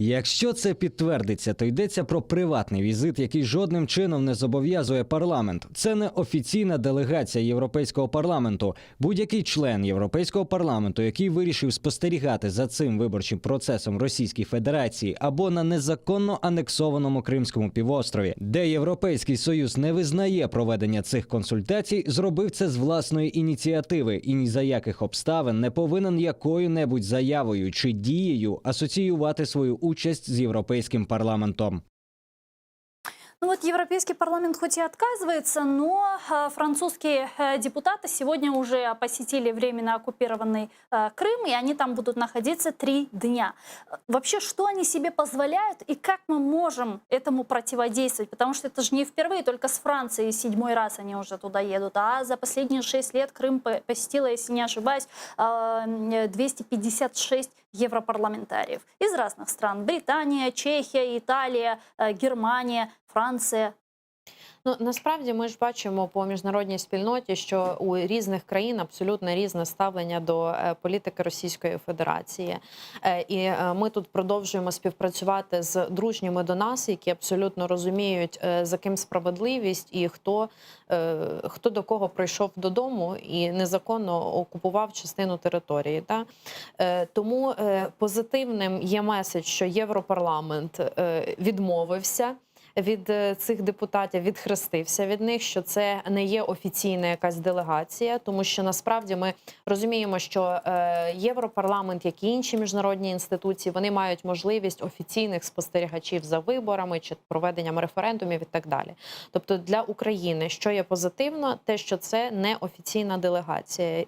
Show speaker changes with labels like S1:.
S1: Якщо це підтвердиться, то йдеться про приватний візит, який жодним чином не зобов'язує парламент. Це не офіційна делегація Європейського парламенту. Будь-який член Європейського парламенту, який вирішив спостерігати за цим виборчим процесом Російській Федерації або на незаконно анексованому Кримському півострові, де Європейський Союз не визнає проведення цих консультацій, зробив це з власної ініціативи і ні за яких обставин не повинен якою-небудь заявою чи дією асоціювати свою участь з Європейським парламентом.
S2: Ну вот Европейский парламент хоть и отказывается, но французские депутаты сегодня уже посетили временно оккупированный Крым, и они там будут находиться 3 дня. Вообще, что они себе позволяют и как мы можем этому противодействовать? Потому что это же не впервые, только с Францией 7-й раз они уже туда едут, а за последние 6 лет Крым посетило, если не ошибаюсь, 256 европарламентариев из разных стран. Британия, Чехия, Италия, Германия, Франція.
S3: Ну, насправді ми ж бачимо по міжнародній спільноті, що у різних країн абсолютно різне ставлення до політики Російської Федерації. І ми тут продовжуємо співпрацювати з дружніми до нас, які абсолютно розуміють, за ким справедливість і хто до кого прийшов додому і незаконно окупував частину території. Так? Тому позитивним є меседж, що Європарламент відмовився від цих депутатів, відхрестився від них, що це не є офіційна якась делегація, тому що насправді ми розуміємо, що Європарламент, як і інші міжнародні інституції, вони мають можливість офіційних спостерігачів за виборами чи проведенням референдумів і так далі. Тобто для України, що є позитивно, те, що це не офіційна делегація.